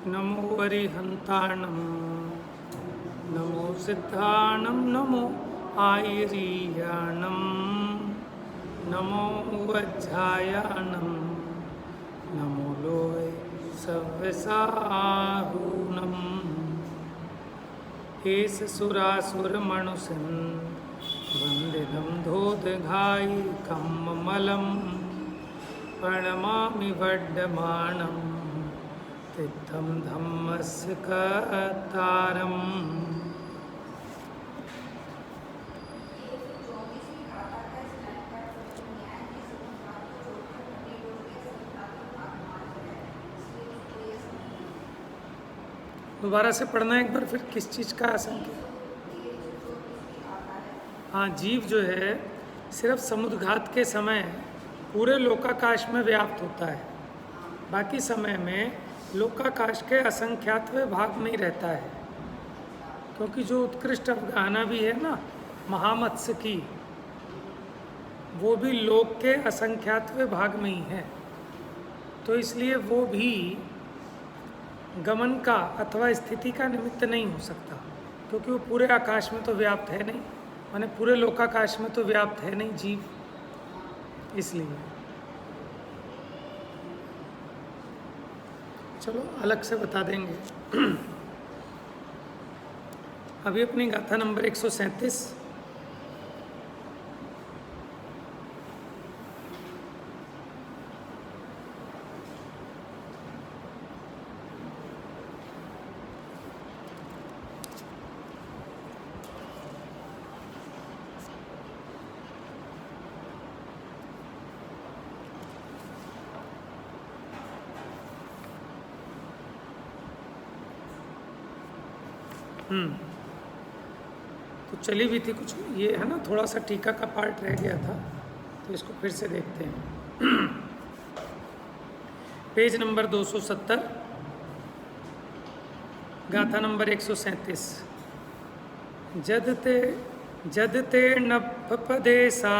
नमो अरिहन्ताणं नमो सिद्धाणं नमो आयरीयाणं नमो वज्रायाणं नमो लोय सव्यसाहूनम् एष सुरासुरमणुषं वन्दितं धोदघायिकं ममलं प्रणमामि वर्धमानं तीर्थं धम्मस्य कर्तारम्। दोबारा से पढ़ना एक बार, फिर किस चीज़ का आशंका? हाँ, जीव जो है सिर्फ समुद्रघात के समय पूरे लोकाकाश में व्याप्त होता है, बाकी समय में लोकाकाश के असंख्यातवें भाग में ही रहता है, क्योंकि जो उत्कृष्ट अवगाहना भी है ना महामत्स्य की, वो भी लोक के असंख्यातवें भाग में ही है, तो इसलिए वो भी गमन का अथवा स्थिति का निमित्त नहीं हो सकता, क्योंकि वो पूरे आकाश में तो व्याप्त है नहीं, माने पूरे लोकाकाश में तो व्याप्त है नहीं जीव, इसलिए। चलो अलग से बता देंगे। अभी अपनी गाथा नंबर 137। तो चली भी थी कुछ, ये है ना थोड़ा सा टीका का पार्ट रह गया था, तो इसको फिर से देखते हैं। पेज नंबर 270, गाथा नंबर 137। जदते नपदेसा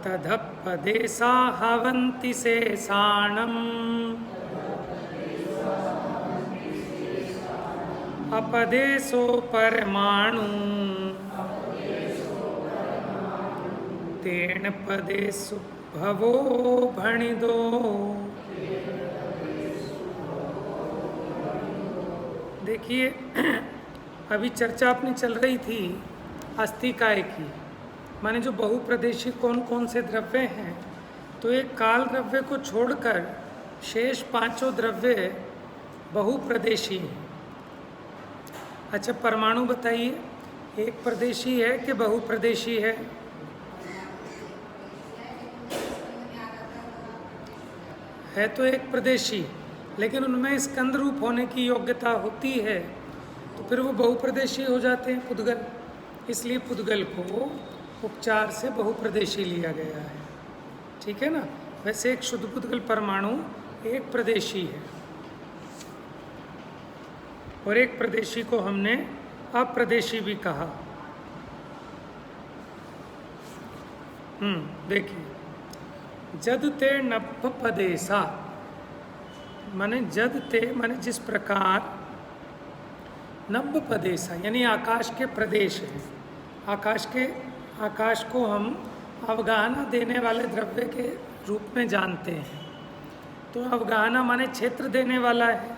तदपदेसा हवन्ति शेषाणम् अपदेशो परमाणु तेन पदेषु भवो भणिदो। देखिए, अभी चर्चा अपनी चल रही थी अस्थिकाय की, माने जो बहुप्रदेशी कौन कौन से द्रव्य हैं, तो एक काल द्रव्य को छोड़कर शेष पांचों द्रव्य बहुप्रदेशी हैं। अच्छा, परमाणु बताइए, एक प्रदेशी है कि बहुप्रदेशी है? है तो एक प्रदेशी, लेकिन उनमें स्कंद रूप होने की योग्यता होती है, तो फिर वो बहुप्रदेशी हो जाते हैं पुद्गल, इसलिए पुद्गल को उपचार से बहुप्रदेशी लिया गया है, ठीक है ना। वैसे एक शुद्ध पुद्गल परमाणु एक प्रदेशी है, और एक प्रदेशी को हमने अप्रदेशी भी कहा। देखिए, जद ते नभ पदेसा, माने जद ते माने जिस प्रकार, नभ पदेसा यानी आकाश के प्रदेश है, आकाश को हम अवगाहना देने वाले द्रव्य के रूप में जानते हैं, तो अवगाहना माने क्षेत्र देने वाला है,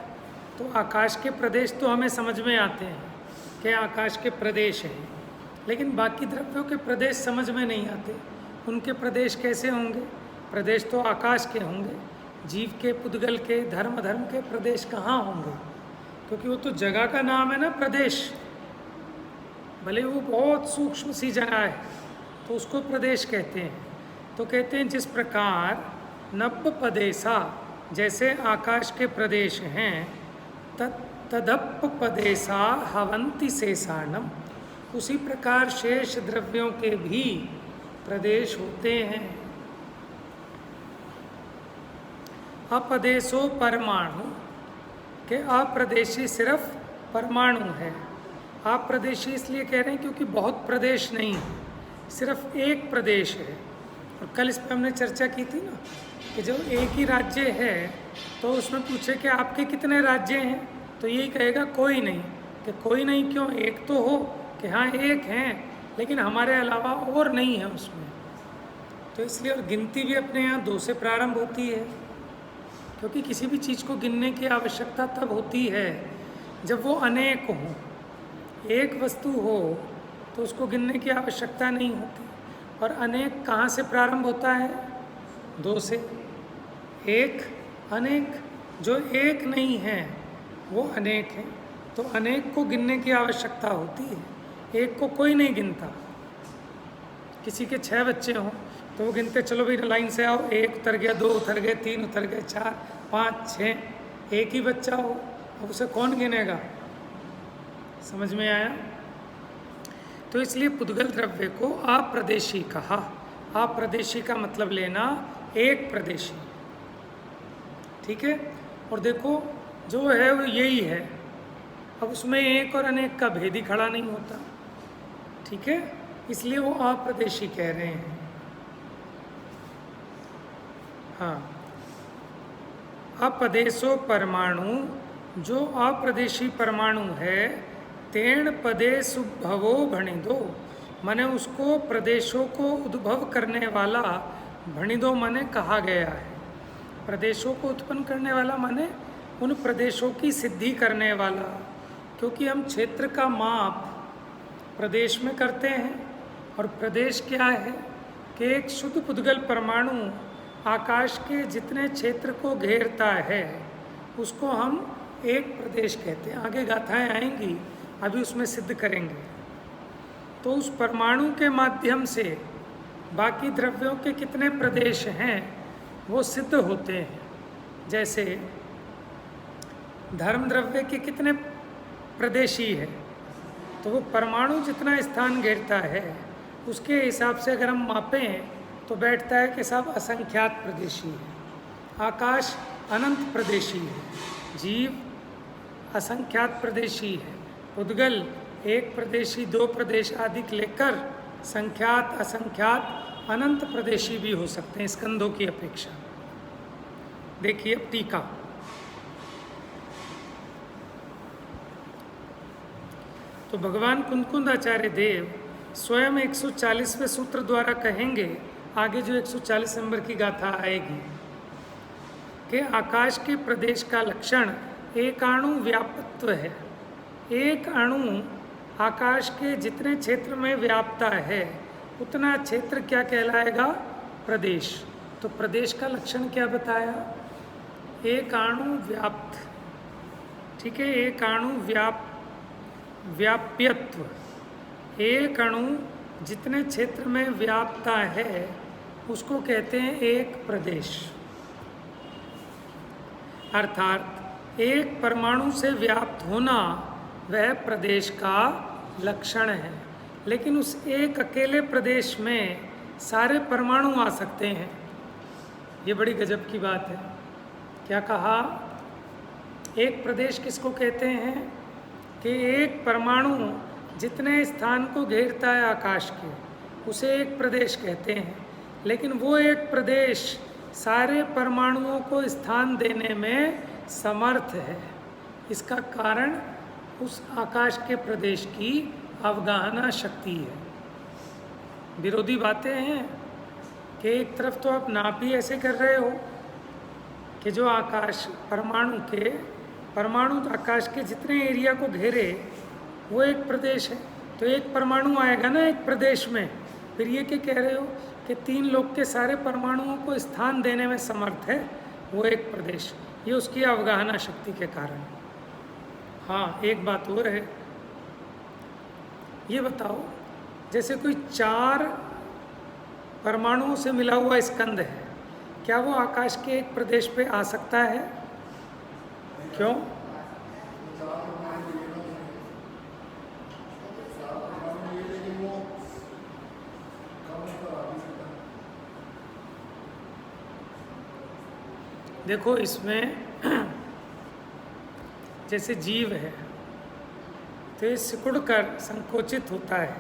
तो आकाश के प्रदेश तो हमें समझ में आते हैं कि आकाश के प्रदेश हैं, लेकिन बाकी द्रव्यों के प्रदेश समझ में नहीं आते। उनके प्रदेश कैसे होंगे? प्रदेश तो आकाश के होंगे, जीव के, पुद्गल के, धर्म के प्रदेश कहाँ होंगे? क्योंकि वो तो जगह का नाम है ना प्रदेश, भले वो बहुत सूक्ष्म सी जगह है तो उसको प्रदेश कहते हैं। तो कहते हैं जिस प्रकार नभ पदेसा, जैसे आकाश के प्रदेश हैं, तदप पदेसा हवंति शेषाणम, उसी प्रकार शेष द्रव्यों के भी प्रदेश होते हैं। अपदेशो परमाणु, के अप्रदेशी सिर्फ परमाणु है। अप्रदेशी इसलिए कह रहे हैं क्योंकि बहुत प्रदेश नहीं है, सिर्फ एक प्रदेश है। और कल इस पर हमने चर्चा की थी ना कि जब एक ही राज्य है तो उसमें पूछे कि आपके कितने राज्य हैं, तो यही कहेगा कोई नहीं। कि कोई नहीं क्यों, एक तो हो कि हाँ एक हैं, लेकिन हमारे अलावा और नहीं है उसमें। तो इसलिए और गिनती भी अपने यहाँ 2 से प्रारंभ होती है, क्योंकि किसी भी चीज़ को गिनने की आवश्यकता तब होती है जब वो अनेक हो। एक वस्तु हो तो उसको गिनने की आवश्यकता नहीं होती। और अनेक कहाँ से प्रारंभ होता है? 2 से। एक अनेक, जो एक नहीं है वो अनेक है, तो अनेक को गिनने की आवश्यकता होती है। एक को कोई नहीं गिनता। किसी के 6 बच्चे हों तो वो गिनते, चलो भाई लाइन से आओ, 1 उतर गया, 2 उतर गए, 3 उतर गए, 4 5 6। एक ही बच्चा हो, अब उसे कौन गिनेगा? समझ में आया? तो इसलिए पुद्गल द्रव्य को अप्रदेशी कहा। अप्रदेशी का मतलब लेना एक प्रदेशी। ठीक है। और देखो जो है वो यही है, अब उसमें एक और अनेक का भेद ही खड़ा नहीं होता। ठीक है, इसलिए वो अप्रदेशी कह रहे हैं। हाँ, अपदेशो परमाणु, जो अप्रदेशी परमाणु है, तेण पदे सुभवो भणिदो, माने उसको प्रदेशों को उद्भव करने वाला भणिदो माने कहा गया है। प्रदेशों को उत्पन्न करने वाला माने उन प्रदेशों की सिद्धि करने वाला, क्योंकि हम क्षेत्र का माप प्रदेश में करते हैं। और प्रदेश क्या है कि एक शुद्ध पुद्गल परमाणु आकाश के जितने क्षेत्र को घेरता है उसको हम एक प्रदेश कहते हैं। आगे गाथाएं आएंगी, अभी उसमें सिद्ध करेंगे। तो उस परमाणु के माध्यम से बाकी द्रव्यों के कितने प्रदेश हैं वो सिद्ध होते हैं। जैसे धर्म द्रव्य के कितने प्रदेशी है, तो वो परमाणु जितना स्थान घेरता है उसके हिसाब से अगर हम मापें तो बैठता है कि सब असंख्यात प्रदेशी है। आकाश अनंत प्रदेशी है, जीव असंख्यात प्रदेशी है, पुद्गल एक प्रदेशी, 2 प्रदेश आदि लेकर संख्यात असंख्यात अनंत प्रदेशी भी हो सकते हैं स्कंदों की अपेक्षा। देखिए अब टीका। तो भगवान कुंदकुंद आचार्य देव स्वयं 140वें सूत्र द्वारा कहेंगे, आगे जो 140 नंबर की गाथा आएगी, कि आकाश के प्रदेश का लक्षण एकाणु व्यापत्व है। एक अणु आकाश के जितने क्षेत्र में व्यापता है उतना क्षेत्र क्या कहलाएगा? प्रदेश। तो प्रदेश का लक्षण क्या बताया? एकाणु व्याप्त। ठीक है, एकाणु व्याप्यत्व। एक अणु जितने क्षेत्र में व्यापता है उसको कहते हैं एक प्रदेश। अर्थात एक परमाणु से व्याप्त होना वह प्रदेश का लक्षण है। लेकिन उस एक अकेले प्रदेश में सारे परमाणु आ सकते हैं। ये बड़ी गजब की बात है। क्या कहा? एक प्रदेश किसको कहते हैं? कि एक परमाणु जितने स्थान को घेरता है आकाश के उसे एक प्रदेश कहते हैं। लेकिन वो एक प्रदेश सारे परमाणुओं को स्थान देने में समर्थ है। इसका कारण उस आकाश के प्रदेश की अवगाहना शक्ति है। विरोधी बातें हैं कि एक तरफ तो आप नाप ही ऐसे कर रहे हो कि जो आकाश परमाणु आकाश के जितने एरिया को घेरे वो एक प्रदेश है, तो एक परमाणु आएगा ना एक प्रदेश में। फिर ये क्या कह रहे हो कि 3 लोग के सारे परमाणुओं को स्थान देने में समर्थ है वो एक प्रदेश। ये उसकी अवगाहना शक्ति के कारण। हाँ, एक बात और है, ये बताओ, जैसे कोई 4 परमाणुओं से मिला हुआ स्कंद है, क्या वो आकाश के एक प्रदेश पे आ सकता है? क्यों? देखो इसमें जैसे जीव है तो ये सिकुड़ कर संकोचित होता है,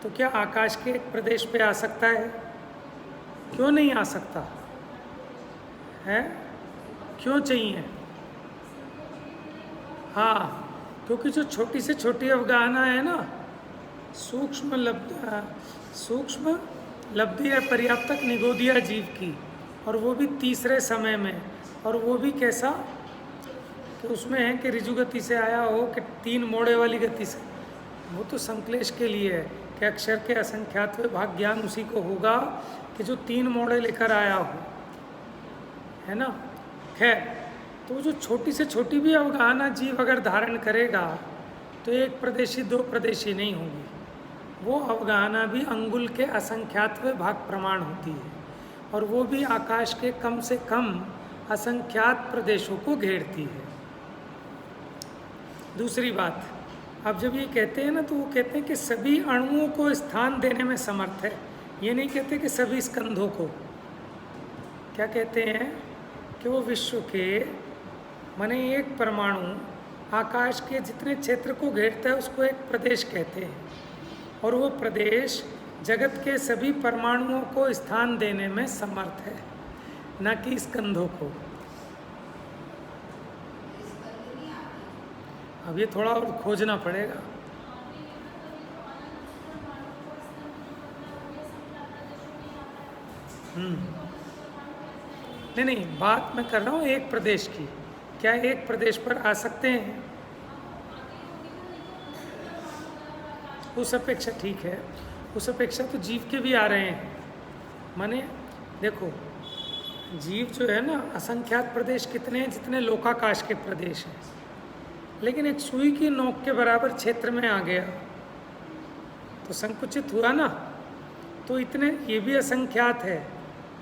तो क्या आकाश के एक प्रदेश पे आ सकता है? क्यों नहीं आ सकता? है? क्यों चाहिए? हाँ, क्योंकि जो छोटी से छोटी अवगाहना है ना, सूक्ष्म लब्धि है पर्याप्तक निगोदिया जीव की, और वो भी तीसरे समय में, और वो भी कैसा कि उसमें है कि ऋजु गति से आया हो कि तीन मोड़े वाली गति से। वो तो संश्लेष के लिए है कि अक्षर के असंख्यात भाग ज्ञान उसी को होगा कि जो तीन मोड़े लेकर आया हो, है ना। खैर, तो जो छोटी से छोटी भी अवगाहना जीव अगर धारण करेगा तो एक प्रदेशी दो प्रदेशी नहीं होगी, वो अवगाहना भी अंगुल के असंख्यातवे भाग प्रमाण होती है, और वो भी आकाश के कम से कम असंख्यात प्रदेशों को घेरती है। दूसरी बात, अब जब ये कहते हैं ना, तो वो कहते हैं कि सभी अणुओं को स्थान देने में समर्थ है। ये नहीं कहते कि सभी स्कंधों को। क्या कहते हैं कि वो विश्व के माने एक परमाणु आकाश के जितने क्षेत्र को घेरता है उसको एक प्रदेश कहते हैं, और वो प्रदेश जगत के सभी परमाणुओं को स्थान देने में समर्थ है, न कि स्कंधों को। अब ये थोड़ा और खोजना पड़ेगा। नहीं, बात मैं कर रहा हूँ एक प्रदेश की। क्या एक प्रदेश पर आ सकते हैं? उस अपेक्षा ठीक है, उस अपेक्षा तो जीव के भी आ रहे हैं। माने देखो, जीव जो है ना, असंख्यात प्रदेश कितने हैं? जितने लोकाकाश के प्रदेश हैं। लेकिन एक सुई की नोक के बराबर क्षेत्र में आ गया तो संकुचित हुआ ना, तो इतने ये भी असंख्यात है,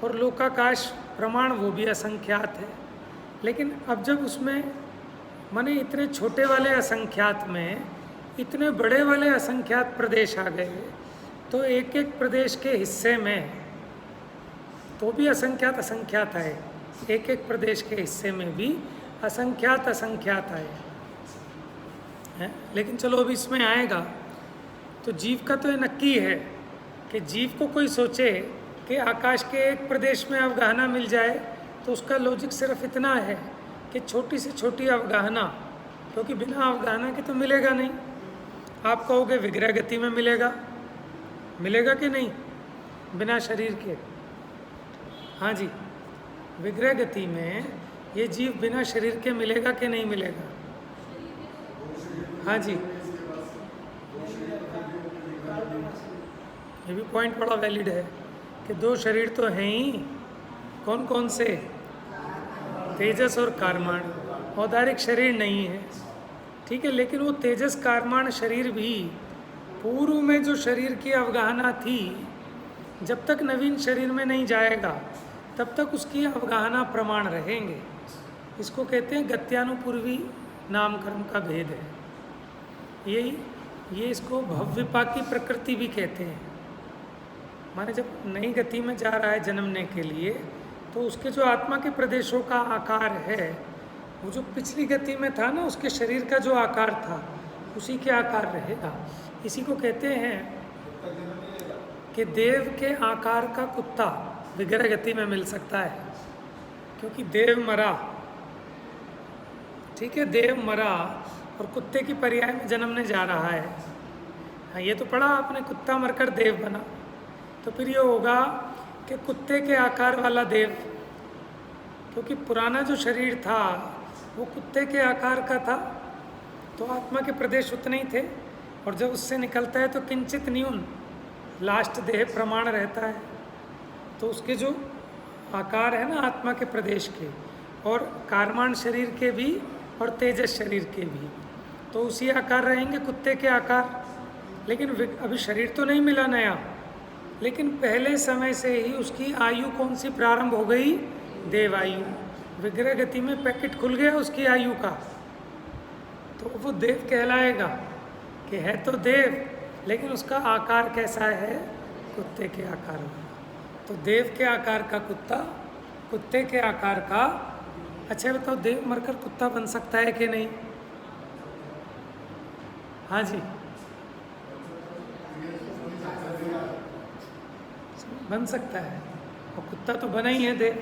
और लोकाकाश प्रमाण वो भी असंख्यात है। लेकिन अब जब उसमें माने इतने छोटे वाले असंख्यात में इतने बड़े वाले असंख्यात प्रदेश आ गए, तो एक एक प्रदेश के हिस्से में तो भी असंख्यात असंख्यात आए, एक एक प्रदेश के हिस्से में भी असंख्यात असंख्यात आए हैं। लेकिन चलो अब इसमें आएगा, तो जीव का तो ये नक्की है कि जीव को कोई सोचे कि आकाश के एक प्रदेश में अवगाहना मिल जाए, तो उसका लॉजिक सिर्फ इतना है कि छोटी से छोटी अवगाहना, क्योंकि बिना अवगाहना के तो मिलेगा नहीं। आप कहोगे विग्रह गति में मिलेगा, मिलेगा कि नहीं बिना शरीर के? हाँ जी, विग्रह गति में ये जीव बिना शरीर के मिलेगा कि नहीं मिलेगा? हाँ जी, ये भी पॉइंट बड़ा वैलिड है कि दो शरीर तो हैं ही। कौन कौन से? तेजस और कारमाण। औदारिक शरीर नहीं है, ठीक है, लेकिन वो तेजस कारमाण शरीर भी पूर्व में जो शरीर की अवगाहना थी, जब तक नवीन शरीर में नहीं जाएगा तब तक उसकी अवगाहना प्रमाण रहेंगे। इसको कहते हैं गत्यानुपूर्वी नामकरण का भेद है। ये इसको भवविपाकी प्रकृति भी कहते हैं। माने जब नई गति में जा रहा है जन्मने के लिए, तो उसके जो आत्मा के प्रदेशों का आकार है, वो जो पिछली गति में था ना, उसके शरीर का जो आकार था उसी के आकार रहेगा। इसी को कहते हैं कि देव के आकार का कुत्ता विग्रह गति में मिल सकता है, क्योंकि देव मरा, ठीक है, देव मरा और कुत्ते की पर्याय में जन्मने जा रहा है। हाँ, ये तो पढ़ा आपने, कुत्ता मरकर देव बना, तो फिर ये होगा कि कुत्ते के आकार वाला देव, क्योंकि पुराना जो शरीर था वो कुत्ते के आकार का था, तो आत्मा के प्रदेश उतने ही थे, और जब उससे निकलता है तो किंचित न्यून लास्ट देह प्रमाण रहता है। तो उसके जो आकार है ना आत्मा के प्रदेश के, और कारमान शरीर के भी और तेजस शरीर के भी, तो उसी आकार रहेंगे, कुत्ते के आकार। लेकिन अभी शरीर तो नहीं मिला नया, लेकिन पहले समय से ही उसकी आयु कौन सी प्रारंभ हो गई? देवायु। विग्रह गति में पैकेट खुल गया उसकी आयु का, तो वो देव कहलाएगा कि है तो देव, लेकिन उसका आकार कैसा है? कुत्ते के आकार का। तो देव के आकार का कुत्ता, कुत्ते के आकार का। अच्छा बताओ, देव मरकर कुत्ता बन सकता है कि नहीं? हाँ जी, बन सकता है, और कुत्ता तो बना ही है देव।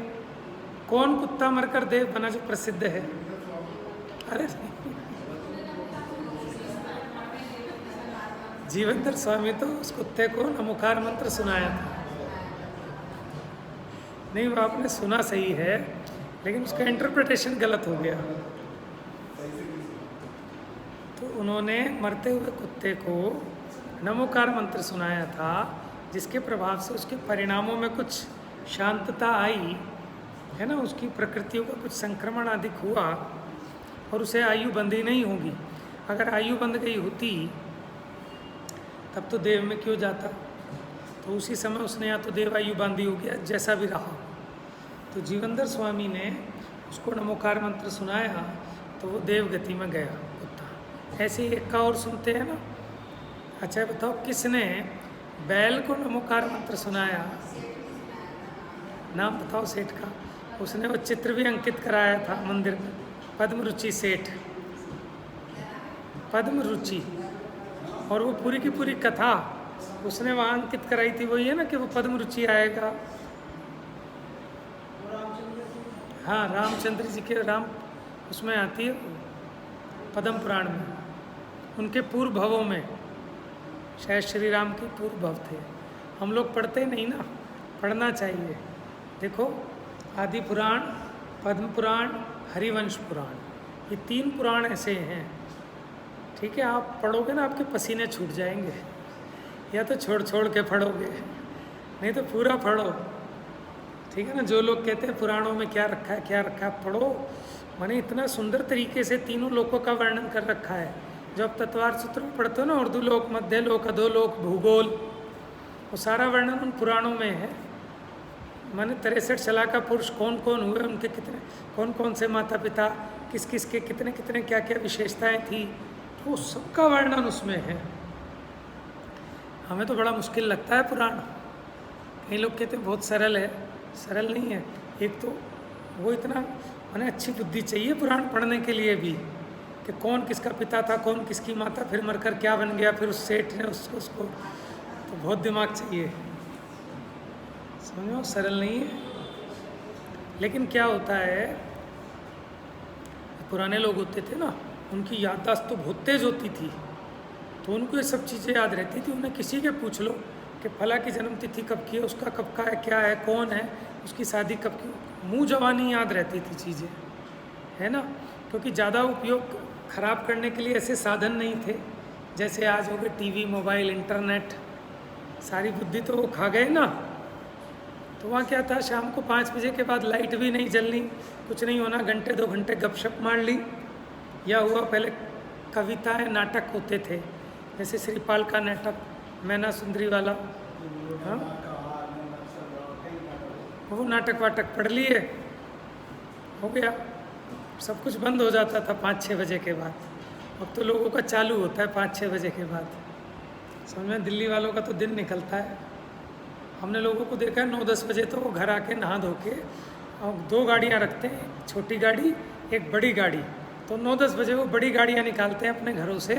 कौन कुत्ता मरकर देव बना जो प्रसिद्ध है? अरे जीवनधर स्वामी तो उस कुत्ते को नमोकार मंत्र सुनाया था। नहीं, वो आपने सुना सही है, लेकिन उसका इंटरप्रिटेशन गलत हो गया। तो उन्होंने मरते हुए कुत्ते को नमोकार मंत्र सुनाया था, जिसके प्रभाव से उसके परिणामों में कुछ शांतता आई है ना, उसकी प्रकृतियों का कुछ संक्रमण अधिक हुआ और उसे आयु बंधी नहीं होगी। अगर आयु बंध गई होती तब तो देव में क्यों जाता? तो उसी समय उसने या तो देव आयु बांधी हो गया, जैसा भी रहा। तो जीवनधर स्वामी ने उसको नमोकार मंत्र सुनाया तो वो देव गति में गया कुत्ता। ऐसे ही एक का और सुनते हैं ना। अच्छा बताओ, किसने बैल को नमोकार मंत्र सुनाया? नाम बताओ सेठ का। उसने वो चित्र भी अंकित कराया था मंदिर में, पद्मरुचि सेठ, पद्मरुचि। और वो पूरी की पूरी कथा उसने वहाँ अंकित कराई थी। वही है ना कि वो पद्मरुचि आएगा। हाँ, रामचंद्र जी के राम उसमें आती है पद्म पुराण में, उनके पूर्व भवों में, शायद श्री राम के पूर्व भव थे। हम लोग पढ़ते नहीं ना, पढ़ना चाहिए। देखो, आदि पुराण, पद्म पुराण, हरिवंश पुराण, ये 3 पुराण ऐसे हैं, ठीक है। आप पढ़ोगे ना, आपके पसीने छूट जाएंगे। या तो छोड़ छोड़ के पढ़ोगे, नहीं तो पूरा पढ़ो, ठीक है ना। जो लोग कहते हैं पुराणों में क्या रखा है क्या रखा है, पढ़ो। मैंने इतना सुंदर तरीके से तीनों लोकों का वर्णन कर रखा है। जब तत्वार सूत्र में पढ़ते हो ना, उर्दू लोक, मध्य लोक, अधोलोक, भूगोल, वो सारा वर्णन उन पुराणों में है। मैंने 63 शला का पुरुष कौन कौन हुए, उनके कितने कौन कौन से माता पिता, किस किस के कितने कितने क्या क्या विशेषताएं थी, तो वो सबका वर्णन उसमें है। हमें तो बड़ा मुश्किल लगता है पुराण। कई लोग कहते हैं बहुत सरल है, सरल नहीं है। एक तो वो इतना मैंने अच्छी बुद्धि चाहिए पुराण पढ़ने के लिए भी, कि कौन किसका पिता था, कौन किसकी माता, फिर मरकर क्या बन गया, फिर उस सेठ ने उसको तो बहुत दिमाग चाहिए, समझो, सरल नहीं है। लेकिन क्या होता है, पुराने लोग होते थे ना, उनकी याददाश्त तो बहुत तेज होती थी, तो उनको ये सब चीज़ें याद रहती थी। उन्हें किसी के पूछ लो कि फला की जन्म तिथि कब की है, उसका कब का है, क्या है, कौन है, उसकी शादी कब की, मुँह जवानी याद रहती थी चीज़ें, है ना। क्योंकि ज़्यादा उपयोग खराब करने के लिए ऐसे साधन नहीं थे जैसे आज हो गए टीवी, मोबाइल, इंटरनेट, सारी बुद्धि तो वो खा गए ना। तो वहाँ क्या था, शाम को 5 बजे के बाद लाइट भी नहीं जलनी, कुछ नहीं होना, घंटे 2 घंटे गपशप मार ली। या हुआ पहले कविताएं, नाटक होते थे, जैसे श्रीपाल का नाटक मैना सुंदरी वाला, हाँ, वो नाटक वाटक पढ़ लिए, हो गया। सब कुछ बंद हो जाता था 5-6 बजे के बाद। अब तो लोगों का चालू होता है 5-6 बजे के बाद। समझ में, दिल्ली वालों का तो दिन निकलता है। हमने लोगों को देखा है 9-10 बजे तो वो घर आके नहा धो के, और 2 गाड़ियाँ रखते हैं, छोटी गाड़ी, एक बड़ी गाड़ी। तो 9-10 बजे वो बड़ी गाड़ियाँ निकालते हैं अपने घरों से,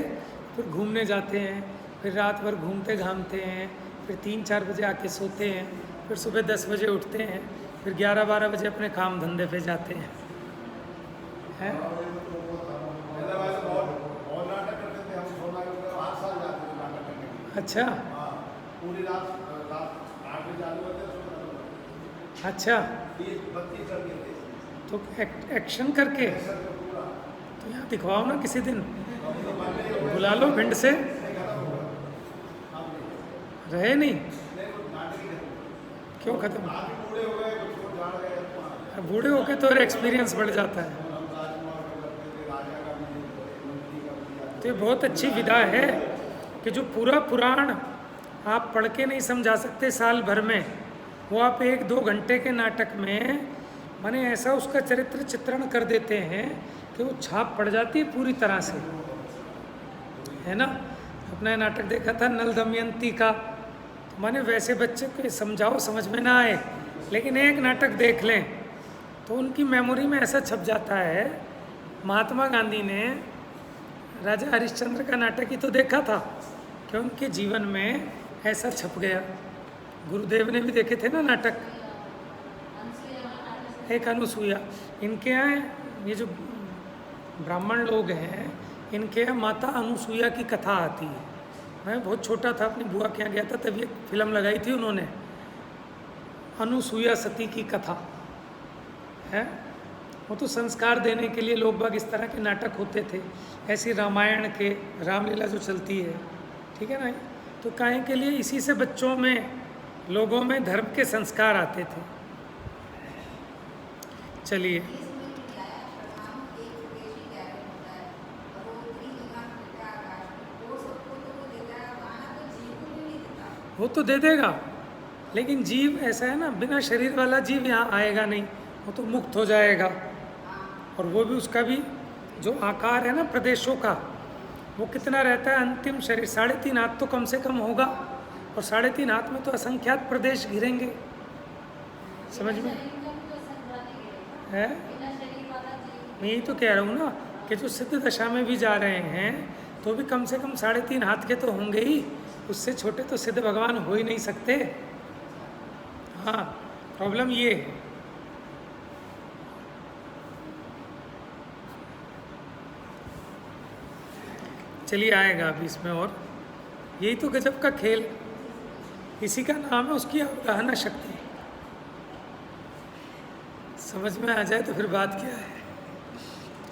फिर घूमने जाते हैं, फिर रात भर घूमते घामते हैं, फिर 3-4 बजे आके सोते हैं, फिर सुबह 10 बजे उठते हैं, फिर 11-12 बजे अपने काम धंधे पे जाते हैं। अच्छा, अच्छा, तो एक्शन करके तो यहाँ दिखवाओ ना किसी दिन, बुला लो भिंड से। रहे नहीं, क्यों खत्म? बूढ़े होके तो एक्सपीरियंस बढ़ जाता है। तो ये बहुत अच्छी विधा है कि जो पूरा पुराण आप पढ़ के नहीं समझा सकते साल भर में, वो आप 1-2 घंटे के नाटक में माने ऐसा उसका चरित्र चित्रण कर देते हैं कि वो छाप पड़ जाती है पूरी तरह से, है ना। अपना नाटक देखा था नल दमयंती का, तो माने वैसे बच्चे को समझाओ समझ में ना आए, लेकिन एक नाटक देख लें तो उनकी मेमोरी में ऐसा छप जाता है। महात्मा गांधी ने राजा हरिश्चंद्र का नाटक ही तो देखा था कि उनके जीवन में ऐसा छप गया। गुरुदेव ने भी देखे थे ना नाटक, एक अनुसूया। इनके यहाँ ये जो ब्राह्मण लोग हैं, इनके यहाँ माता अनुसूया की कथा आती है। मैं बहुत छोटा था, अपनी बुआ के यहाँ गया था, तब ये फिल्म लगाई थी उन्होंने, अनुसूया सती की कथा है। वो तो संस्कार देने के लिए लोग बाग इस तरह के नाटक होते थे, ऐसी रामायण के रामलीला जो चलती है, ठीक है ना। तो काहे के लिए, इसी से बच्चों में, लोगों में धर्म के संस्कार आते थे। चलिए, वो तो दे देगा, लेकिन जीव ऐसा है ना, बिना शरीर वाला जीव यहाँ आएगा नहीं, वो तो मुक्त हो जाएगा। और वो भी उसका भी जो आकार है ना प्रदेशों का, वो कितना रहता है, अंतिम शरीर 3.5 हाथ तो कम से कम होगा, और 3.5 हाथ में तो असंख्यात प्रदेश घिरेंगे। समझ में है? मैं यही तो कह रहा हूँ ना कि जो सिद्ध दशा में भी जा रहे हैं तो भी कम से कम 3.5 हाथ के तो होंगे ही, उससे छोटे तो सिद्ध भगवान हो ही नहीं सकते। हाँ, प्रॉब्लम ये है। चलिए, आएगा अभी इसमें, और यही तो गजब का खेल, इसी का नाम है उसकी अवगाहना शक्ति। समझ में आ जाए तो फिर बात क्या है।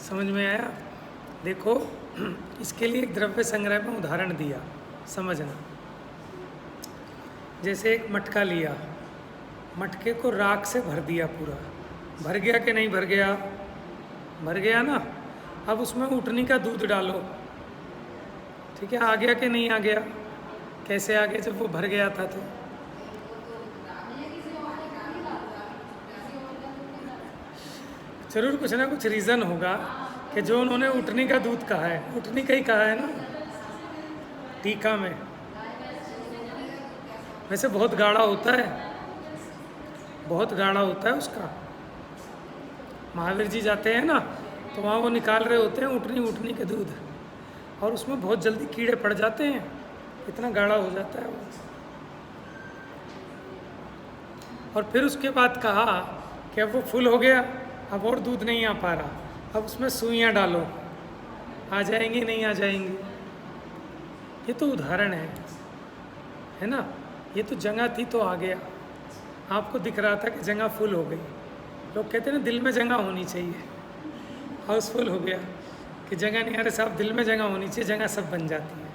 समझ में आया? देखो, इसके लिए एक द्रव्य संग्रह में उदाहरण दिया, समझना। जैसे एक मटका लिया, मटके को राख से भर दिया पूरा, भर गया कि नहीं भर गया? भर गया ना। अब उसमें ऊँटनी का दूध डालो, ठीक है, आ गया कि नहीं आ गया? कैसे आ गया? जब वो भर गया था तो जरूर कुछ ना कुछ रीज़न होगा कि जो उन्होंने ऊँटनी का दूध कहा है, ऊँटनी का ही कहा है ना टीका में। वैसे बहुत गाढ़ा होता है, बहुत गाढ़ा होता है उसका। महावीर जी जाते हैं ना, तो वहाँ वो निकाल रहे होते हैं ऊँटनी के दूध, और उसमें बहुत जल्दी कीड़े पड़ जाते हैं, इतना गाढ़ा हो जाता है वो। और फिर उसके बाद कहा कि अब वो फुल हो गया, अब और दूध नहीं आ पा रहा, अब उसमें सुइयाँ डालो, आ जाएंगी नहीं आ जाएंगी? ये तो उदाहरण है ना। ये तो जगह थी तो आ गया, आपको दिख रहा था कि जगह फुल हो गई। लोग कहते हैं ना, दिल में जगह होनी चाहिए, हाउसफुल हो गया कि जगह नहीं, अरे साहब दिल में जगह होनी चाहिए, जगह सब बन जाती है।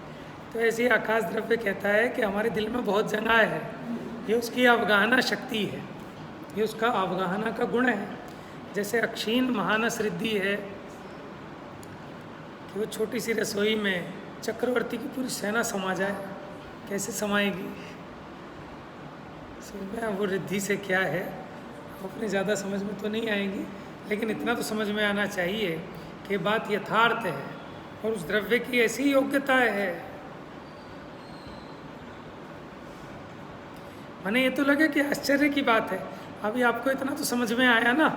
तो ऐसे ही आकाश द्रव्य कहता है कि हमारे दिल में बहुत जगह है, ये उसकी अवगाहना शक्ति है, ये उसका अवगाहना का गुण है। जैसे अक्षीण महानस रिद्धि है कि वो छोटी सी रसोई में चक्रवर्ती की पूरी सेना समा जाए, कैसे समाएगी? समझ में? वो रिद्धि से क्या है, अपने ज़्यादा समझ में तो नहीं आएंगी, लेकिन इतना तो समझ में आना चाहिए कि बात यथार्थ है और उस द्रव्य की ऐसी योग्यता है। माने ये तो लगे कि आश्चर्य की बात है। अभी आपको इतना तो समझ में आया ना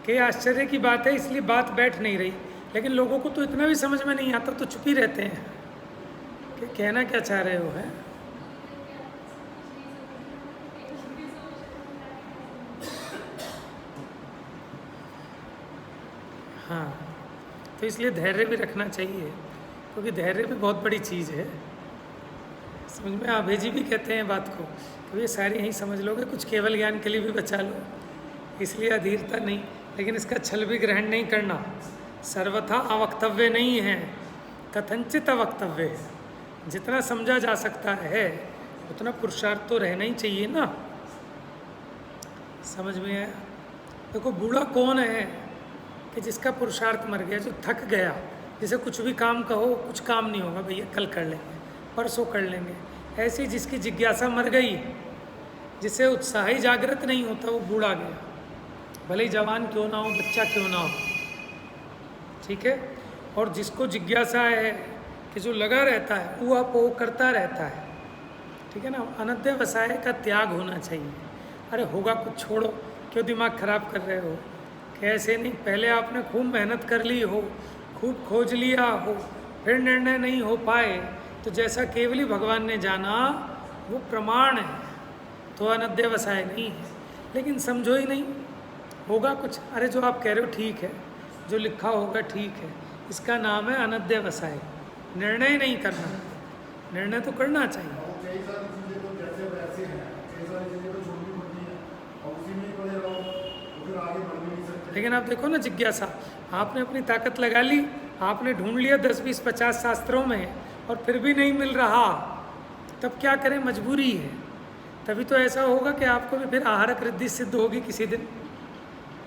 कि आश्चर्य की बात है, इसलिए बात बैठ नहीं रही। लेकिन लोगों को तो इतना भी समझ में नहीं आता, तो चुप ही रहते हैं कि कहना क्या चाह रहे हो है। हाँ, तो इसलिए धैर्य भी रखना चाहिए, क्योंकि धैर्य भी बहुत बड़ी चीज़ है। समझ में? आभेजी भी कहते हैं बात को कि ये सारी यहीं समझ लोगे, कुछ केवल ज्ञान के लिए भी बचा लो, इसलिए अधीरता नहीं। लेकिन इसका छल भी ग्रहण नहीं करना, सर्वथा अवक्तव्य नहीं है, कथनचित अवक्तव्य है। जितना समझा जा सकता है उतना पुरुषार्थ तो रहना ही चाहिए ना। समझ में आया? देखो, बूढ़ा कौन है कि जिसका पुरुषार्थ मर गया, जो थक गया, जिसे कुछ भी काम कहो कुछ काम नहीं होगा, भैया कल कर लेंगे, परसों कर लेंगे। ऐसी जिसकी जिज्ञासा मर गई, जिसे उत्साह ही जागृत नहीं होता, वो बूढ़ा गया, भले ही जवान क्यों ना हो, बच्चा क्यों ना हो, ठीक है। और जिसको जिज्ञासा है कि जो लगा रहता है, ऊहापोह करता रहता है, ठीक है ना, अनध्यवसाय का त्याग होना चाहिए। अरे होगा कुछ, छोड़ो, क्यों दिमाग खराब कर रहे हो? कैसे नहीं, पहले आपने खूब मेहनत कर ली हो, खूब खोज लिया हो, फिर निर्णय नहीं हो पाए, तो जैसा केवली भगवान ने जाना वो प्रमाण है, तो अनध्यवसाय नहीं है। लेकिन समझो ही नहीं, होगा कुछ, अरे जो आप कह रहे हो ठीक है, जो लिखा होगा ठीक है, इसका नाम है अनध्यवसाय। निर्णय नहीं करना, निर्णय तो करना चाहिए। लेकिन आप देखो ना जिज्ञासा, आपने अपनी ताकत लगा ली, आपने ढूंढ लिया 10, 20, 50 शास्त्रों में और फिर भी नहीं मिल रहा, तब क्या करें, मजबूरी है। तभी तो ऐसा होगा कि आपको भी फिर आहारक रिद्धि सिद्ध होगी किसी दिन,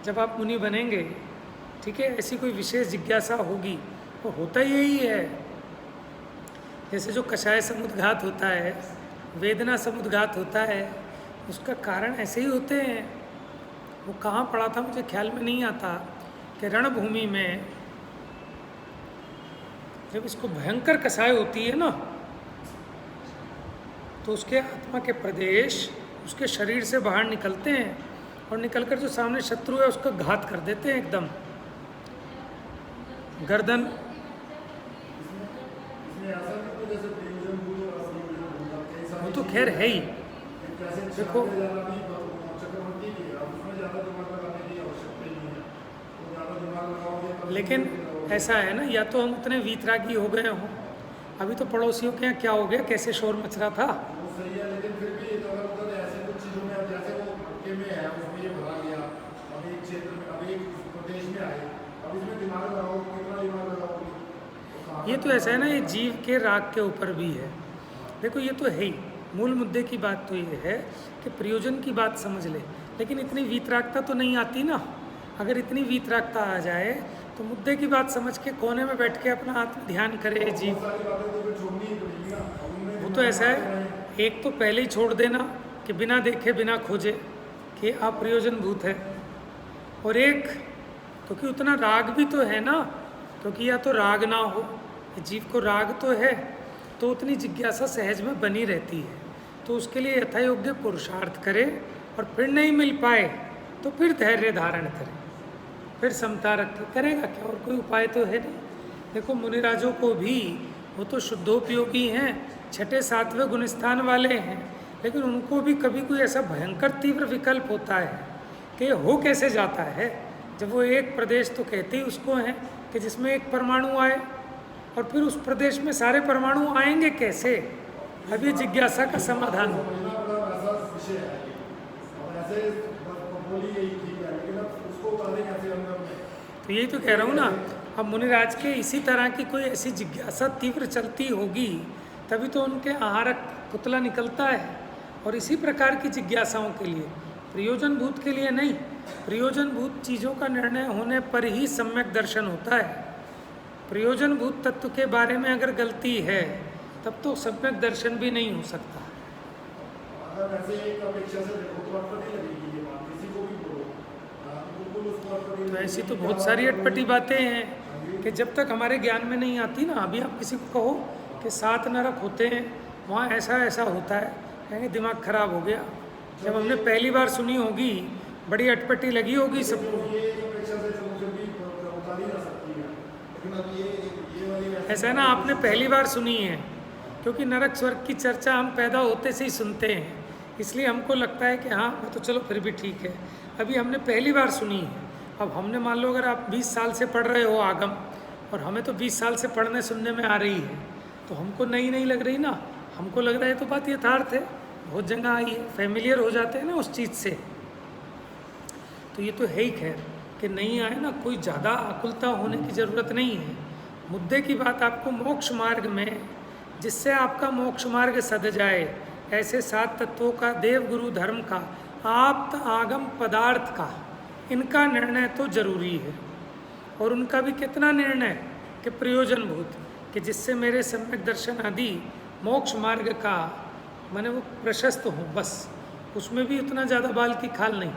जब आप मुनि बनेंगे। ठीक है, ऐसी कोई विशेष जिज्ञासा होगी, वो होता यही है। जैसे जो कषाय समुद्घात होता है, वेदना समुद्घात होता है, उसका कारण ऐसे ही होते हैं। वो कहाँ पढ़ा था मुझे ख्याल में नहीं आता कि रणभूमि में जब इसको भयंकर कषाय होती है ना, तो उसके आत्मा के प्रदेश उसके शरीर से बाहर निकलते हैं और निकलकर जो सामने शत्रु है उसका घात कर देते हैं एकदम। गर्दन वो तो खैर है ही। देखो लेकिन ऐसा है ना, या तो हम उतने वीतरागी हो गए हों, अभी तो पड़ोसियों के यहाँ क्या हो गया, कैसे शोर मच रहा था। ये तो ऐसा है ना, ये जीव के राग के ऊपर भी है। देखो ये तो है ही, मूल मुद्दे की बात तो ये है कि प्रयोजन की बात समझ ले, लेकिन इतनी वीतरागता तो नहीं आती ना। अगर इतनी वीतरागता आ जाए तो मुद्दे की बात समझ के कोने में बैठ के अपना आत्म ध्यान करे जीव। वो तो ऐसा है, एक तो पहले ही छोड़ देना कि बिना देखे बिना खोजे कि अप्रयोजन भूत है, और एक क्योंकि उतना राग भी तो है ना, क्योंकि या तो राग ना हो, जीव को राग तो है, तो उतनी जिज्ञासा सहज में बनी रहती है। तो उसके लिए यथायोग्य पुरुषार्थ करे, और फिर नहीं मिल पाए तो फिर धैर्य धारण करे, फिर समता रख के करेगा क्या, और कोई उपाय तो है नहीं। देखो मुनिराजों को भी, वो तो शुद्धोपयोगी हैं, 6, 7वें गुणस्थान वाले हैं, लेकिन उनको भी कभी कोई ऐसा भयंकर तीव्र विकल्प होता है कि हो कैसे जाता है, जब वो एक प्रदेश तो कहते ही उसको हैं कि जिसमें एक परमाणु आए, और फिर उस प्रदेश में सारे परमाणु आएंगे कैसे। अब ये जिज्ञासा का समाधान हो। तो यही तो कह रहा हूँ ना, अब मुनिराज के इसी तरह की कोई ऐसी जिज्ञासा तीव्र चलती होगी, तभी तो उनके आहारक पुतला निकलता है। और इसी प्रकार की जिज्ञासाओं के लिए, प्रयोजन भूत के लिए नहीं, प्रयोजन भूत चीज़ों का निर्णय होने पर ही सम्यक दर्शन होता है। प्रयोजन भूत तत्व के बारे में अगर गलती है, तब तो सम्यक दर्शन भी नहीं हो सकता। तो ऐसी तो बहुत सारी अटपटी बातें हैं कि जब तक हमारे ज्ञान में नहीं आती ना, अभी आप किसी को कहो कि 7 नरक होते हैं, वहाँ ऐसा ऐसा होता है, कहेंगे दिमाग खराब हो गया। जब हमने पहली बार सुनी होगी, बड़ी अटपटी लगी होगी सबको। ऐसा है ना, आपने पहली बार सुनी है, क्योंकि नरक स्वर्ग की चर्चा हम पैदा होते से ही सुनते हैं, इसलिए हमको लगता है कि हाँ वो तो चलो फिर भी ठीक है। अभी हमने पहली बार सुनी है। अब हमने मान लो अगर आप 20 साल से पढ़ रहे हो आगम, और हमें तो 20 साल से पढ़ने सुनने में आ रही है, तो हमको नई नहीं लग रही ना, हमको लग रहा है तो बात यथार्थ है, बहुत जगह आई है, फैमिलियर हो जाते हैं ना उस चीज़ से। तो ये तो है ही खैर कि नहीं आए ना, कोई ज़्यादा आकुलता होने की ज़रूरत नहीं है। मुद्दे की बात आपको मोक्ष मार्ग में, जिससे आपका मोक्ष मार्ग सध जाए, ऐसे 7 तत्वों का, देव गुरु धर्म का, आप्त आगम पदार्थ का, इनका निर्णय तो जरूरी है। और उनका भी कितना निर्णय कि प्रयोजनभूत, कि जिससे मेरे सम्यक दर्शन आदि मोक्ष मार्ग का माने वो प्रशस्त हो, बस उसमें भी उतना ज़्यादा बाल की खाल नहीं।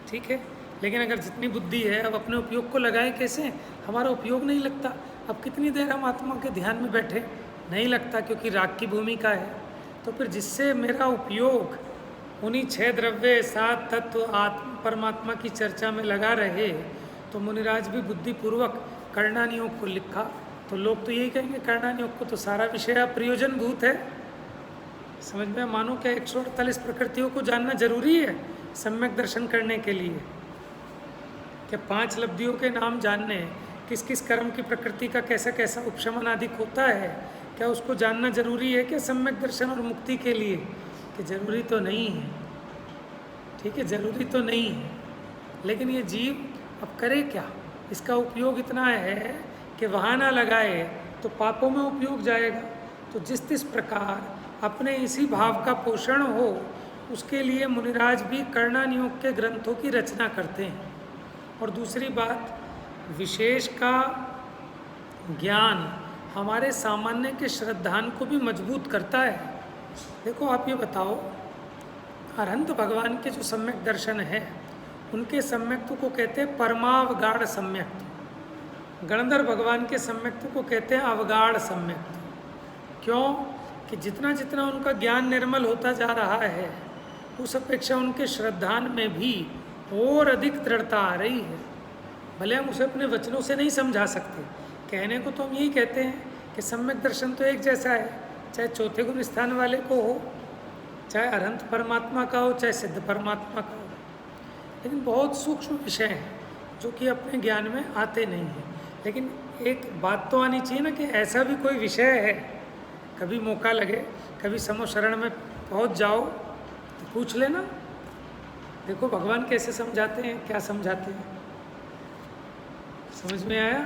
ठीक है, लेकिन अगर जितनी बुद्धि है, अब अपने उपयोग को लगाएं कैसे। हमारा उपयोग नहीं लगता, अब कितनी देर हम आत्मा के ध्यान में बैठे, नहीं लगता, क्योंकि राग की भूमिका है। तो फिर जिससे मेरा उपयोग उन्हीं 6 द्रव्य, 7 तत्व, आत्मा परमात्मा की चर्चा में लगा रहे, तो मुनिराज भी बुद्धिपूर्वक कर्णानियोग को लिखा। तो लोग तो यही कहेंगे कर्णानियोग को तो सारा विषय प्रयोजन भूत है। समझ में मानो क्या 148 प्रकृतियों को जानना जरूरी है सम्यक दर्शन करने के लिए। क्या 5 लब्धियों के नाम जानने, किस किस कर्म की प्रकृति का कैसा कैसा उपशमन आदि होता है, क्या उसको जानना जरूरी है क्या सम्यक दर्शन और मुक्ति के लिए? कि जरूरी तो नहीं है, ठीक है, जरूरी तो नहीं है, लेकिन ये जीव अब करे क्या? इसका उपयोग इतना है कि वहाँ ना लगाए तो पापों में उपयोग जाएगा। तो जिस प्रकार अपने इसी भाव का पोषण हो, उसके लिए मुनिराज भी कर्णानियोग के ग्रंथों की रचना करते हैं। और दूसरी बात, विशेष का ज्ञान हमारे सामान्य के श्रद्धान को भी मजबूत करता है। देखो आप ये बताओ, अरहंत भगवान के जो सम्यक दर्शन है, उनके सम्यक्त्व को कहते हैं परमावगाढ़ सम्यक्त्व। गणधर भगवान के सम्यक्त्व को कहते हैं अवगाढ़ सम्यक्त्व। क्यों? कि जितना जितना उनका ज्ञान निर्मल होता जा रहा है, उस अपेक्षा उनके श्रद्धान में भी और अधिक दृढ़ता आ रही है। भले हम उसे अपने वचनों से नहीं समझा सकते, कहने को तो हम यही कहते हैं कि सम्यक दर्शन तो एक जैसा है, चाहे चौथे गुण स्थान वाले को हो, चाहे अरहंत परमात्मा का हो, चाहे सिद्ध परमात्मा का हो। लेकिन बहुत सूक्ष्म विषय हैं जो कि अपने ज्ञान में आते नहीं हैं। लेकिन एक बात तो आनी चाहिए ना कि ऐसा भी कोई विषय है, कभी मौका लगे, कभी समो शरण में पहुंच जाओ तो पूछ लेना। देखो भगवान कैसे समझाते हैं, क्या समझाते हैं, समझ में आया?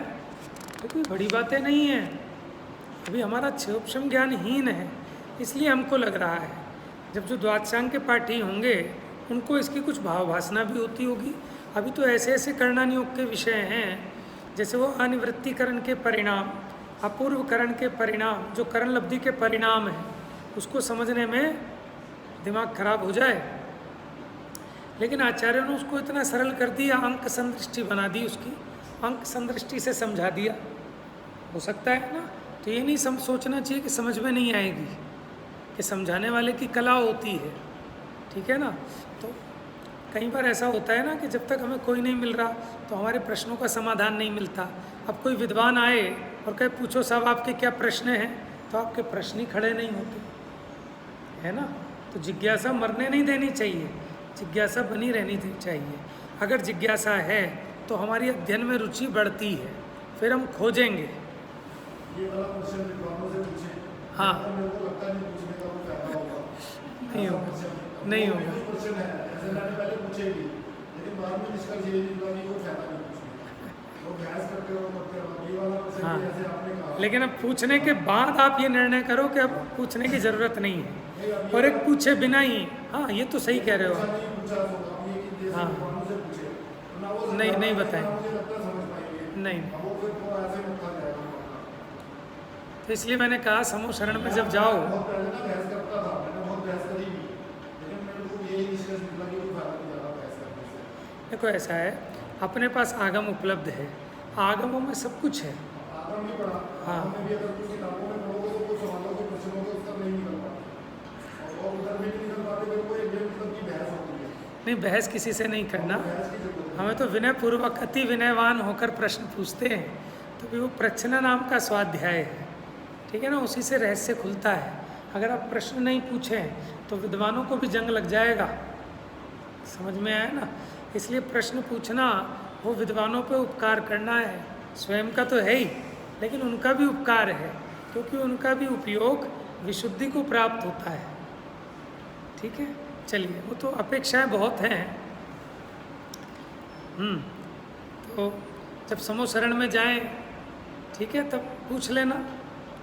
तो कोई बड़ी बातें नहीं हैं। अभी हमारा क्षोभक्षम ज्ञानहीन है, इसलिए हमको लग रहा है जब जो द्वादशांग के पाठी होंगे उनको इसकी कुछ भावभासना भी होती होगी। अभी तो ऐसे ऐसे कर्णानियोग के विषय हैं, जैसे वो अनिवृत्तिकरण के परिणाम, अपूर्वकरण के परिणाम, जो करण लब्धि के परिणाम हैं, उसको समझने में दिमाग खराब हो जाए। लेकिन आचार्यों ने उसको इतना सरल कर दिया, अंक संदृष्टि बना दी, उसकी अंक संदृष्टि से समझा दिया। हो सकता है ना? तो ये नहीं सोचना चाहिए कि समझ में नहीं आएगी, कि समझाने वाले की कला होती है, ठीक है ना? तो कई बार ऐसा होता है ना कि जब तक हमें कोई नहीं मिल रहा तो हमारे प्रश्नों का समाधान नहीं मिलता। अब कोई विद्वान आए और कहे पूछो साहब आपके क्या प्रश्न हैं, तो आपके प्रश्न ही खड़े नहीं होते, है ना? तो जिज्ञासा मरने नहीं देनी चाहिए, जिज्ञासा बनी रहनी चाहिए। अगर जिज्ञासा है तो हमारी अध्ययन में रुचि बढ़ती है, फिर हम खोजेंगे। ये वाला क्वेश्चन विद्वानों से पूछें। हाँ, मेरे को लगता नहीं पूछने का कोई फायदा होगा। नहीं होगा, नहीं होगा। क्वेश्चन है, ऐसे मैंने पहले पूछे भी, लेकिन बाद में निष्कर्ष ये निकला कि कोई फायदा नहीं पूछने। वो बहस करते रहो, ये वाला क्वेश्चन हाँ, जैसे आपने कहा। लेकिन अब पूछने के बाद आप ये निर्णय करो कि अब पूछने की ज़रूरत नहीं है, और एक पूछे बिना ही। हाँ, ये तो सही कह रहे हो। हाँ, नहीं नहीं बताएं, नहीं। तो इसलिए मैंने कहा समूह शरण में जब जाओ, देखो ऐसा है, अपने पास आगम उपलब्ध है, आगमों में सब कुछ है। हाँ, नहीं, बहस किसी से नहीं करना। हमें तो विनय पूर्वक अति विनयवान होकर प्रश्न पूछते हैं, तो भी वो प्रश्न नाम का स्वाध्याय है, ठीक है ना? उसी से रहस्य खुलता है। अगर आप प्रश्न नहीं पूछें तो विद्वानों को भी जंग लग जाएगा। समझ में आया ना? इसलिए प्रश्न पूछना वो विद्वानों पे उपकार करना है, स्वयं का तो है ही, लेकिन उनका भी उपकार है, क्योंकि उनका भी उपयोग विशुद्धि को प्राप्त होता है, ठीक है? चलिए, वो तो अपेक्षाएं बहुत हैं। तो जब समूह शरण में जाएं, ठीक है, तब पूछ लेना,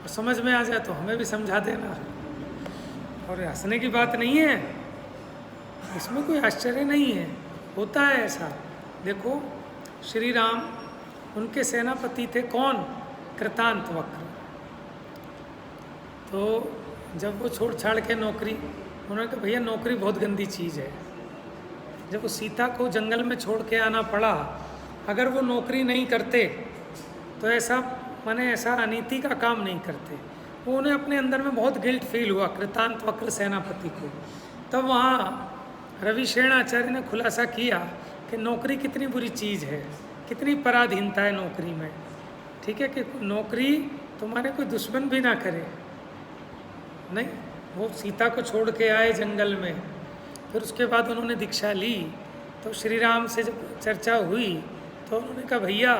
और समझ में आ जाए तो हमें भी समझा देना। और हंसने की बात नहीं है, इसमें कोई आश्चर्य नहीं है, होता है ऐसा। देखो श्री राम, उनके सेनापति थे कौन? कृतांत वक्र। तो जब वो छोड़ छाड़ के नौकरी, उन्होंने कहा भैया नौकरी बहुत गंदी चीज़ है। जब वो सीता को जंगल में छोड़ के आना पड़ा, अगर वो नौकरी नहीं करते तो ऐसा ऐसा अनीति का काम नहीं करते। वो उन्हें अपने अंदर में बहुत गिल्ट फील हुआ कृतांत वक्र सेनापति को। तब वहाँ रविशेण आचार्य ने खुलासा किया कि नौकरी कितनी बुरी चीज़ है, कितनी पराधीनता है नौकरी में, ठीक है? कि नौकरी तुम्हारे कोई दुश्मन भी ना करे। नहीं, वो सीता को छोड़ के आए जंगल में, फिर उसके बाद उन्होंने दीक्षा ली, तो श्री राम से जब चर्चा हुई तो उन्होंने कहा भैया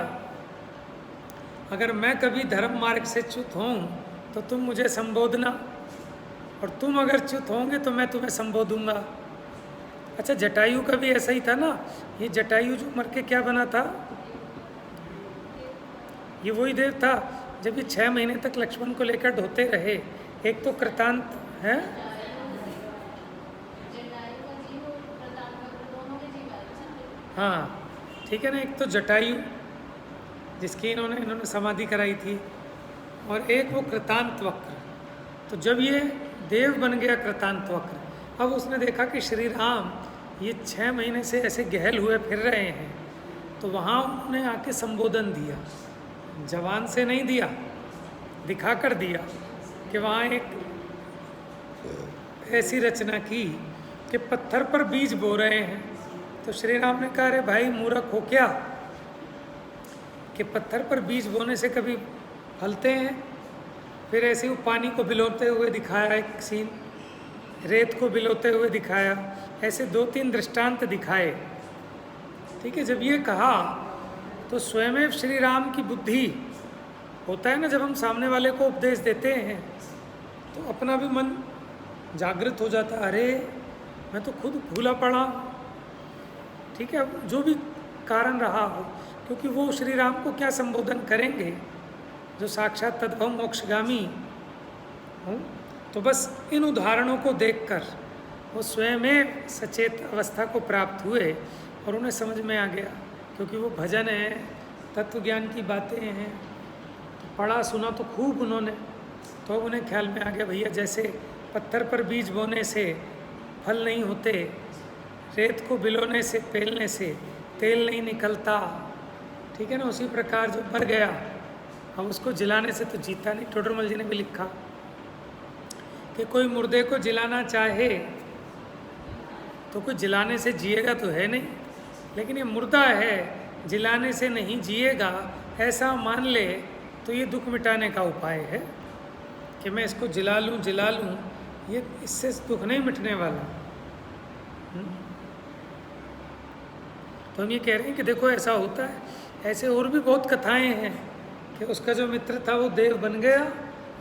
अगर मैं कभी धर्म मार्ग से च्युत हूँ तो तुम मुझे संबोधना, और तुम अगर च्युत होंगे तो मैं तुम्हें संबोधूंगा। अच्छा, जटायु का भी ऐसा ही था ना। ये जटायु जो मर के क्या बना था, ये वही देव था जब ये 6 महीने तक लक्ष्मण को लेकर ढोते रहे। एक तो कृतांत है, हाँ ठीक है ना, एक तो जटायु जिसकी इन्होंने समाधि कराई थी, और एक वो कृतांत वक्र। तो जब ये देव बन गया कृतांत वक्र, अब उसने देखा कि श्री राम ये 6 महीने से ऐसे गहल हुए फिर रहे हैं, तो वहाँ उन्होंने आके संबोधन दिया। जवान से नहीं दिया, दिखा कर दिया कि वहाँ एक ऐसी रचना की कि पत्थर पर बीज बो रहे हैं। तो श्री राम ने कहा अरे भाई मूर्ख हो क्या, कि पत्थर पर बीज बोने से कभी फलते हैं। फिर ऐसे ही पानी को बिलोते हुए दिखाया एक सीन, रेत को बिलोते हुए दिखाया, ऐसे 2-3 दृष्टांत दिखाए। ठीक है, जब ये कहा तो स्वयं श्री राम की बुद्धि होता है ना, जब हम सामने वाले को उपदेश देते हैं तो अपना भी मन जागृत हो जाता है, अरे मैं तो खुद भूला पड़ा। ठीक है, जो भी कारण रहा हो, क्योंकि वो श्री राम को क्या संबोधन करेंगे जो साक्षात तद्भव मोक्षगामी हूँ। तो बस इन उदाहरणों को देखकर वो स्वयं सचेत अवस्था को प्राप्त हुए और उन्हें समझ में आ गया, क्योंकि वो भजन है, तत्व ज्ञान की बातें हैं, तो पढ़ा सुना तो खूब उन्होंने। तो उन्हें ख्याल में आ गया भैया जैसे पत्थर पर बीज बोने से फल नहीं होते, रेत को बिलोने से पेलने से तेल नहीं निकलता, ठीक है ना, उसी प्रकार जो मर गया अब उसको जिलाने से तो जीता नहीं। टोडरमल जी ने भी लिखा कि कोई मुर्दे को जिलाना चाहे तो कोई जिलाने से जिएगा तो है नहीं, लेकिन ये मुर्दा है जिलाने से नहीं जिएगा, ऐसा मान ले तो ये दुख मिटाने का उपाय है कि मैं इसको जिला लूँ, ये इससे दुख नहीं मिटने वाला। तो हम ये कह रहे हैं कि देखो ऐसा होता है। ऐसे और भी बहुत कथाएं हैं कि उसका जो मित्र था वो देव बन गया,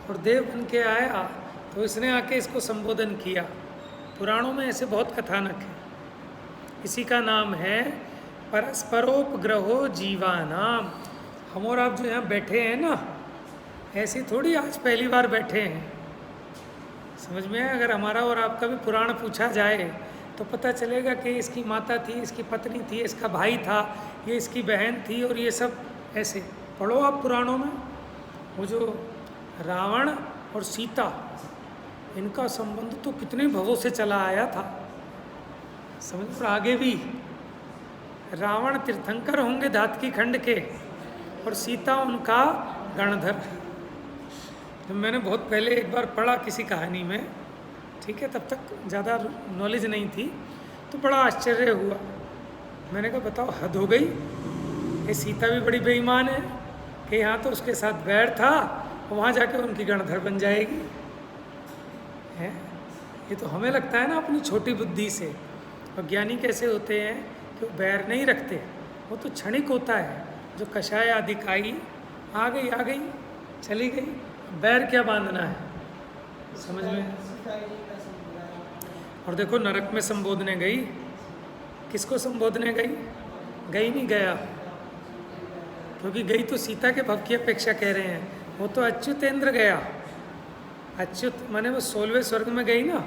और देव बन के आया तो इसने आके इसको संबोधन किया। पुराणों में ऐसे बहुत कथानक हैं। इसी का नाम है परस्परोपग्रहो जीवानाम। हम और आप जो यहाँ बैठे हैं ना, ऐसी थोड़ी आज पहली बार बैठे हैं, समझ में है। अगर हमारा और आपका भी पुराण पूछा जाए तो पता चलेगा कि इसकी माता थी, इसकी पत्नी थी, इसका भाई था, ये इसकी बहन थी, और ये सब ऐसे पढ़ो आप पुराणों में। वो जो रावण और सीता, इनका संबंध तो कितने भवों से चला आया था, समझ। और आगे भी रावण तीर्थंकर होंगे धातकी खंड के, और सीता उनका गणधर। तो मैंने बहुत पहले एक बार पढ़ा किसी कहानी में, ठीक है, तब तक ज़्यादा नॉलेज नहीं थी, तो बड़ा आश्चर्य हुआ। मैंने कहा बताओ हद हो गई, ये सीता भी बड़ी बेईमान है कि यहाँ तो उसके साथ बैर था, वहाँ जाके उनकी गणधर बन जाएगी। हैं, ये तो हमें लगता है ना अपनी छोटी बुद्धि से, और ज्ञानी कैसे होते हैं कि वो बैर नहीं रखते, वो तो क्षणिक होता है। जो कषाय आदि खाई, आ गई चली गई, बैर क्या बांधना है, समझ में। और देखो नरक में संबोधने गई, किसको संबोधने गई? नहीं गया, क्योंकि गई तो सीता के भव की अपेक्षा कह रहे हैं, वो तो अच्युतेंद्र गया। अच्युत माने वो 16वें स्वर्ग में गई ना,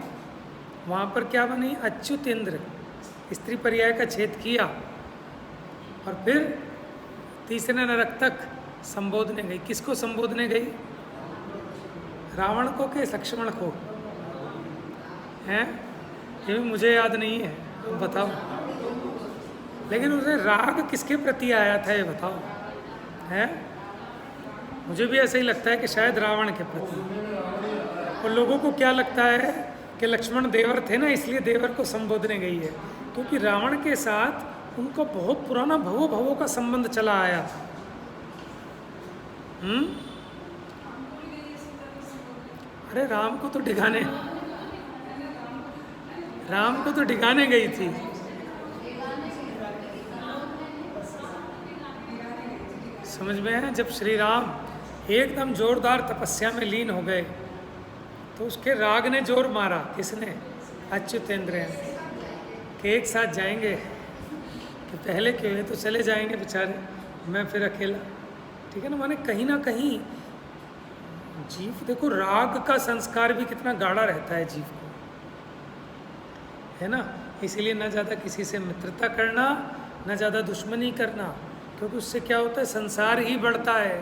वहाँ पर क्या बनी? अच्युतेंद्र, स्त्री पर्याय का छेद किया, और फिर तीसरे नरक तक संबोधने गई। किसको संबोधने गई? रावण को के लक्ष्मण को? हैं, ये भी मुझे याद नहीं है, बताओ। लेकिन उसे राग किसके प्रति आया था ये बताओ, हैं? मुझे भी ऐसा ही लगता है कि शायद रावण के प्रति। और लोगों को क्या लगता है कि लक्ष्मण देवर थे ना, इसलिए देवर को संबोधने गई है, क्योंकि रावण के साथ उनका बहुत पुराना भवों का संबंध चला आया था। अरे राम को तो डिगाने गई थी। समझ में है? जब श्री राम एकदम जोरदार तपस्या में लीन हो गए तो उसके राग ने जोर मारा। किसने? अच्युतेंद्र ने, कि एक साथ जाएंगे, कि पहले क्यों है, तो चले जाएंगे बेचारे, मैं फिर अकेला। ठीक है ना? माने कहीं ना कहीं जीव, देखो राग का संस्कार भी कितना गाढ़ा रहता है जीव को, है ना? इसीलिए ना ज़्यादा किसी से मित्रता करना, ना ज़्यादा दुश्मनी करना, क्योंकि उससे क्या होता है, संसार ही बढ़ता है।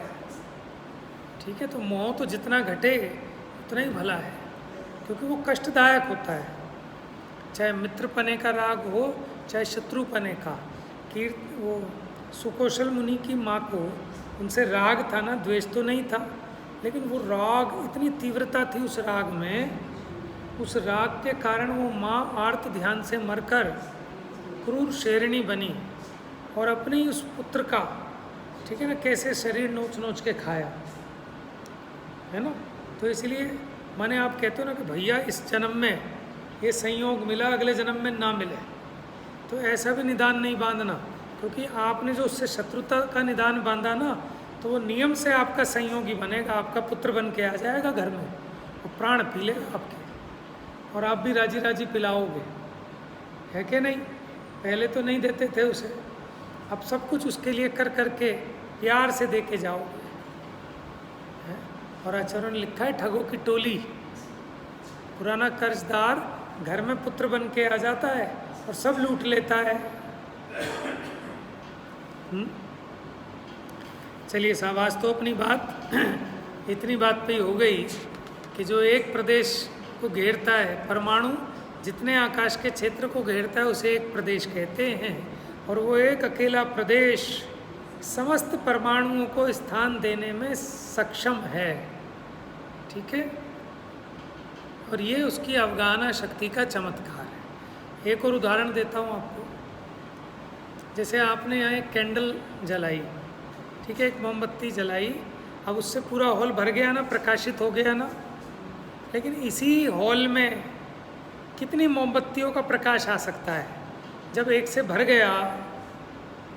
ठीक है? तो मोह तो जितना घटे उतना ही भला है, क्योंकि वो कष्टदायक होता है। चाहे मित्रपने का राग हो, चाहे शत्रुपने का। वो सुकौशल मुनि की माँ को उनसे राग था ना, द्वेष तो नहीं था, लेकिन वो राग, इतनी तीव्रता थी उस राग में, उस राग के कारण वो माँ आर्त ध्यान से मरकर क्रूर शेरनी बनी और अपने ही उस पुत्र का, ठीक है ना, कैसे शरीर नोच नोच के खाया, है ना? तो इसलिए माने आप कहते हो ना कि भैया इस जन्म में ये संयोग मिला, अगले जन्म में ना मिले, तो ऐसा भी निदान नहीं बांधना, क्योंकि आपने जो उससे शत्रुता का निदान बांधा ना, तो वो नियम से आपका संयोगी बनेगा, आपका पुत्र बन के आ जाएगा घर में और प्राण पी लेगा आपके, और आप भी राजी राजी पिलाओगे, है कि नहीं? पहले तो नहीं देते थे उसे, अब सब कुछ उसके लिए कर करके प्यार से दे के जाओगे। और आचार्यों ने लिखा है, ठगों की टोली, पुराना कर्जदार घर में पुत्र बन के आ जाता है और सब लूट लेता है। चलिए शाबाश, तो अपनी बात इतनी बात पे ही हो गई कि जो एक प्रदेश को घेरता है, परमाणु जितने आकाश के क्षेत्र को घेरता है उसे एक प्रदेश कहते हैं, और वो एक अकेला प्रदेश समस्त परमाणुओं को स्थान देने में सक्षम है। ठीक है? और ये उसकी अवगाहना शक्ति का चमत्कार है। एक और उदाहरण देता हूँ आपको। जैसे आपने यहाँ एक कैंडल जलाई, ठीक है, एक मोमबत्ती जलाई, अब उससे पूरा हॉल भर गया ना, प्रकाशित हो गया ना, लेकिन इसी हॉल में कितनी मोमबत्तियों का प्रकाश आ सकता है? जब एक से भर गया,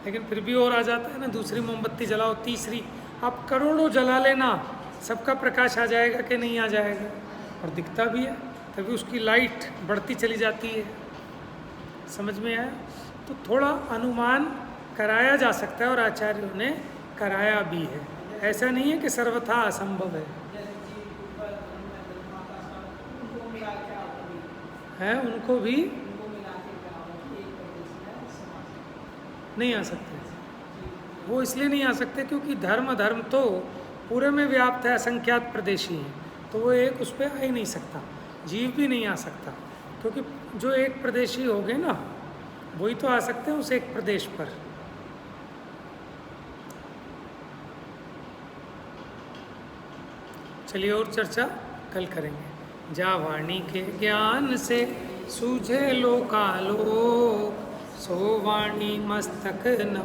लेकिन फिर भी और आ जाता है ना, दूसरी मोमबत्ती जलाओ, तीसरी, आप करोड़ों जला लेना, सबका प्रकाश आ जाएगा कि नहीं आ जाएगा? और दिखता भी है, तभी उसकी लाइट बढ़ती चली जाती है। समझ में आया? तो थोड़ा अनुमान कराया जा सकता है, और आचार्यों ने कराया भी है। ऐसा नहीं है कि सर्वथा असंभव है, उनको भी नहीं आ सकते। वो इसलिए नहीं आ सकते क्योंकि धर्म तो पूरे में व्याप्त है, असंख्यात प्रदेशी है, तो वो एक उस पर आ ही नहीं सकता। जीव भी नहीं आ सकता, क्योंकि जो एक प्रदेशी हो गए ना, वही तो आ सकते हैं उस एक प्रदेश पर। चलिए और चर्चा कल करेंगे। जा वाणी के ज्ञान से सूझे लोकालोक, सो वाणी मस्तक न